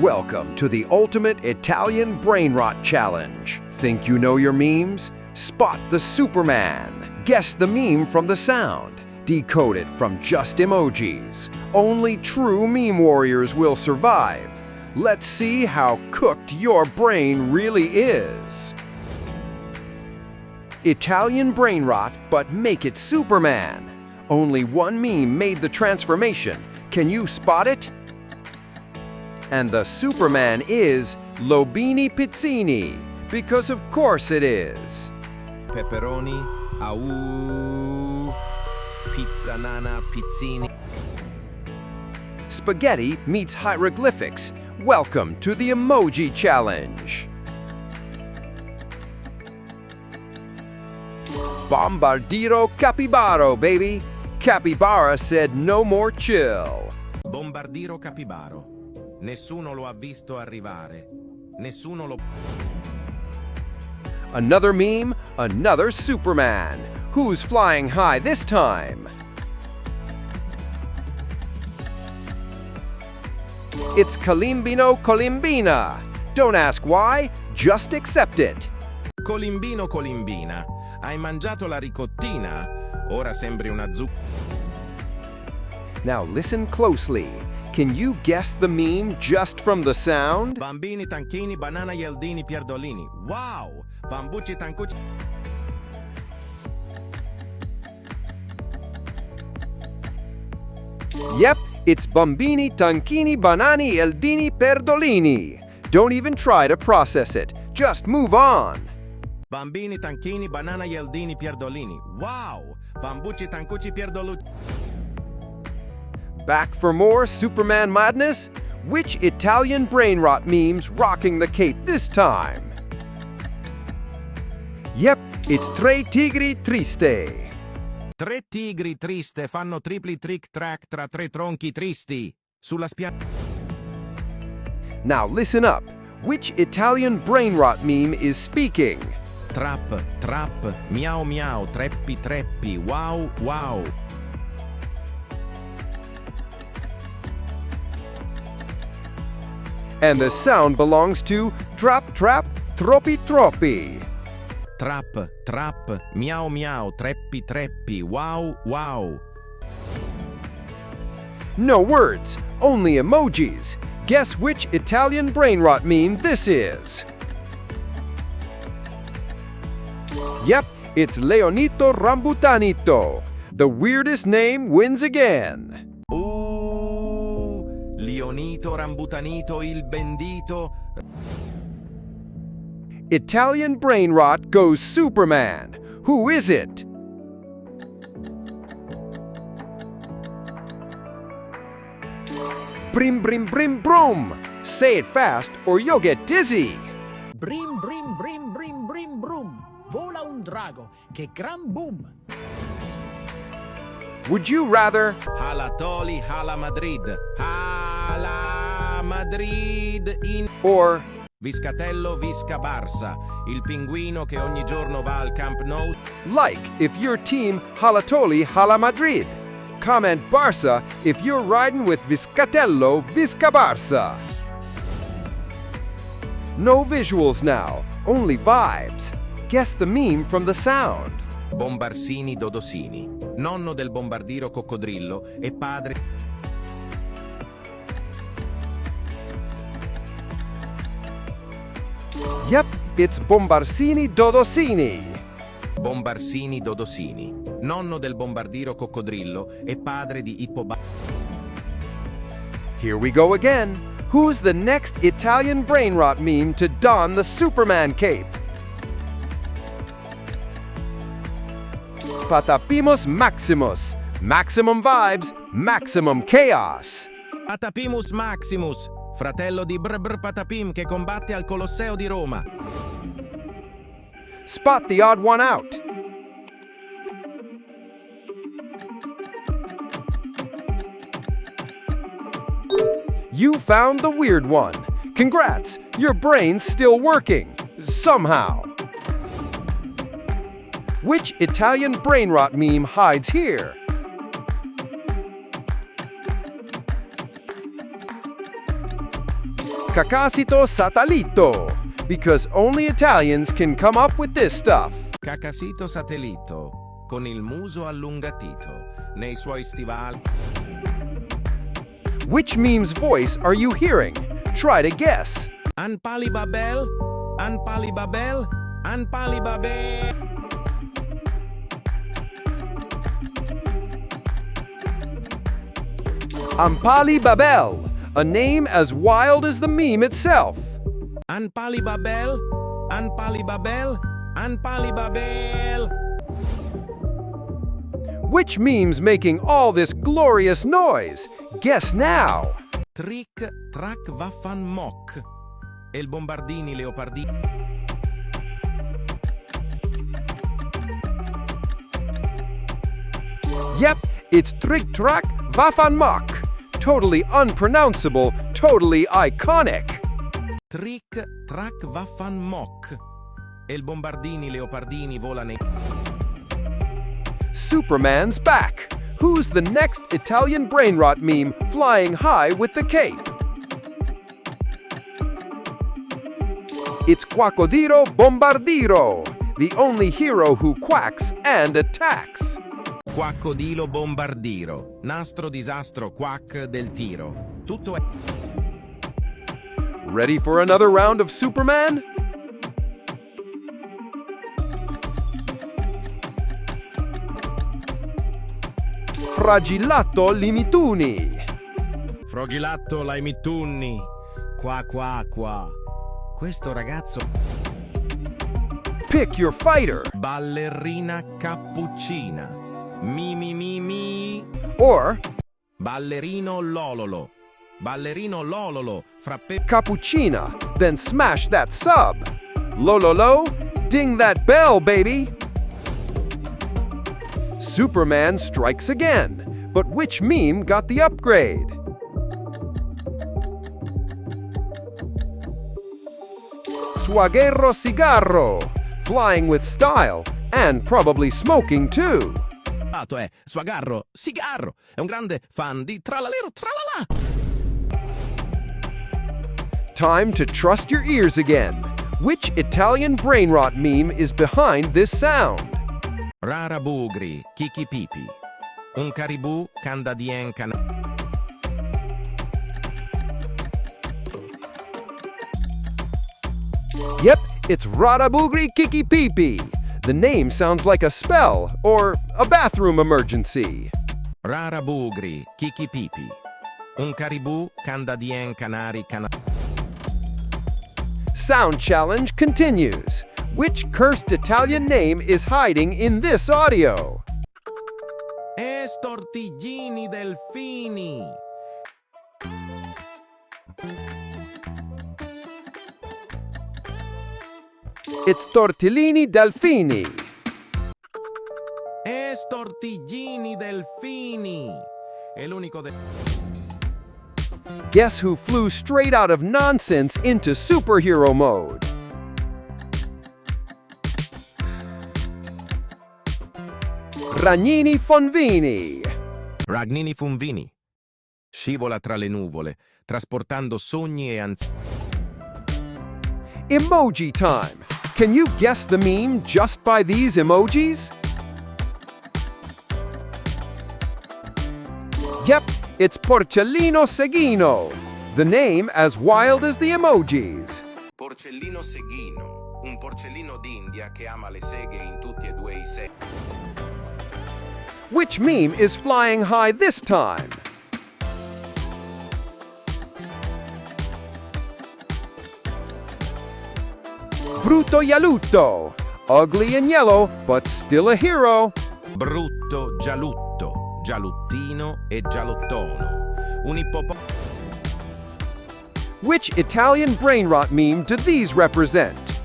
Welcome to the ultimate Italian Brainrot Challenge. Think you know your memes? Spot the Superman. Guess the meme from the sound. Decode it from just emojis. Only true meme warriors will survive. Let's see how cooked your brain really is. Italian Brainrot, but make it Superman. Only one meme made the transformation. Can you spot it? And the Superman is Lobini Pizzini, because of course it is. Pepperoni, au, pizza nana, pizzini. Spaghetti meets hieroglyphics. Welcome to the Emoji Challenge. Bombardiro capibaro, baby. Capybara said no more chill. Bombardiro capibaro. Nessuno lo ha visto arrivare. Nessuno lo... Another meme, another Superman. Who's flying high this time? It's Colimbino Colimbina. Don't ask why, just accept it. Colimbino Colimbina, hai mangiato la ricottina? Ora sembri una zucca. Now listen closely. Can you guess the meme just from the sound? Bambini, tanchini, banana, yeldini, pierdolini. Wow! Bambucci, tancucci. Yep, it's Bambini, Tanchini, Banani, Eldini, Perdolini. Don't even try to process it. Just move on. Bambini, tanchini, banana, yeldini, pierdolini. Wow! Bambucci, tancucci, pierdolucci. Back for more Superman madness? Which Italian Brainrot meme's rocking the cape this time? Yep, it's Tre Tigri Triste. Tre tigri triste fanno tripli trick track tra tre tronchi tristi. Sulla spiaggia. Now listen up. Which Italian Brainrot meme is speaking? Trap, trap, miau miau, treppi treppi, wow, wow. And the sound belongs to Trap Trap Troppi Troppi. Trap, trap, miau miau, treppi treppi, wow, wow. No words, only emojis. Guess which Italian Brainrot meme this is? Yep, it's Leonito Rambutanito. The weirdest name wins again. Leonito Rambutanito il bendito. Italian Brainrot goes Superman. Who is it? Brim brim brim broom. Say it fast or you'll get dizzy. Brim brim brim brim brim brum. Vola un drago, che gran boom. Would you rather Hala Toli, Hala Madrid. Hala Madrid in... or Viscatello, Visca Barça. Il pinguino che ogni giorno va al Camp Nou. like if you're team Halatoli Hala Madrid? Comment Barça if you're riding with Viscatello Visca Barça. No visuals now, only vibes. Guess the meme from the sound. Bombarsini Dodosini. Nonno del bombardiro coccodrillo e padre... Yep, it's Bombarsini Dodosini. Bombarsini Dodosini. Nonno del bombardiro coccodrillo e padre di Ippo... Here we go again. Who's the next Italian Brainrot meme to don the Superman cape? Patapimus Maximus. Maximum vibes, maximum chaos. Patapimus Maximus, fratello di Brr Patapim che combatte al Colosseo di Roma. Spot the odd one out. You found the weird one. Congrats, your brain's still working. Somehow. Which Italian Brainrot meme hides here? Cacasito Satellito, because only Italians can come up with this stuff. Cacasito satellito, con il muso allungatito, nei suoi stivali. Which meme's voice are you hearing? Try to guess. Anpali babel, anpali babel, anpali babel. Ampali Babel, a name as wild as the meme itself. Anpali babel, anpali babel, anpali babel. Which meme's making all this glorious noise? Guess now. Trick, track, vaffan mock. E il bombardini leopardini. Yep, it's Trick Track Vaffan Mock. Totally unpronounceable, totally iconic. Trick, track, vaffan mock. E il bombardini leopardini vola nei... Superman's back. Who's the next Italian Brainrot meme flying high with the cape? It's Quaccodiro Bombardiro, the only hero who quacks and attacks. Quaccodilo bombardiro, nastro disastro quack del tiro. Tutto è... Ready for another round of Superman? Fragillato Limituni. Frogilatto laimittunni. Qua qua qua. Questo ragazzo... Pick your fighter. Ballerina cappuccina. Mi mi mi mi. Or Ballerino lololo. Ballerino lololo. Frappe... Cappuccina, then smash that sub. Lo, ding that bell, baby. Superman strikes again, but which meme got the upgrade? Suaguero Cigarro, flying with style, and probably smoking too. È Swagarro, Cigarro. È un grande fan di Tralalero Tralala. Time to trust your ears again. Which Italian Brainrot meme is behind this sound? Rara bugri, kiki pipi. Un caribou, candadien can... Yep, it's Radabugri Kiki Pipi. The name sounds like a spell or a bathroom emergency. Rara bugri, kiki pipi. Un caribou, candadien canari cana... Sound challenge continues. Which cursed Italian name is hiding in this audio? Estortigini delfini. It's Tortellini Delfini. Estortigini delfini. È l'unico de... Guess who flew straight out of nonsense into superhero mode? Ragnini Fonvini. Ragnini Funvini. Scivola tra le nuvole, trasportando sogni e ansie. Emoji time. Can you guess the meme just by these emojis? Yep, it's Porcellino Seguino, the name as wild as the emojis. Porcellino Seguino, un porcellino d'India che ama le seghe in tutti e due i segni. Which meme is flying high this time? Brutto Yalutto, ugly and yellow, but still a hero. Brutto giallutto, gialluttino e giallottono. Un Which Italian Brainrot meme do these represent?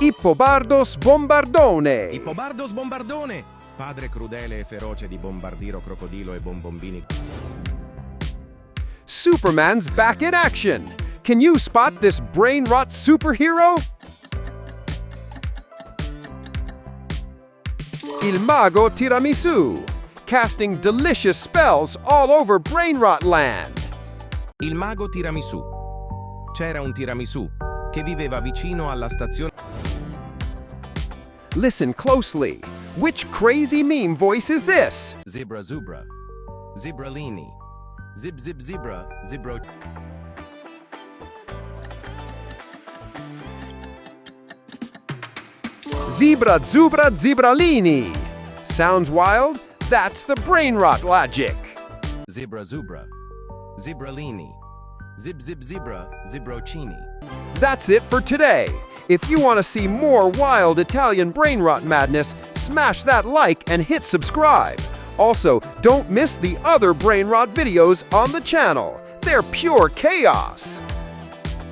Ippobardos Bombardone. Ippobardos Bombardone, padre crudele e feroce di Bombardiro Crocodilo e Bombombini. Superman's back in action. Can you spot this Brainrot superhero? Il Mago Tiramisù. casting delicious spells all over Brainrot land. Il Mago Tiramisù. C'era un tiramisù che viveva vicino alla stazione. Listen closely. Which crazy meme voice is this? Zebra Zubra. Zibralini. Zib Zib Zebra. Zibro. Zebra Zubra Zibralini. Sounds wild? That's the Brainrot logic. Zebra Zubra. Zibralini. Zib Zib Zebra. Zibrocini. That's it for today. If you want to see more wild Italian Brainrot madness, smash that like and hit subscribe. Also, don't miss the other Brainrot videos on the channel. They're pure chaos.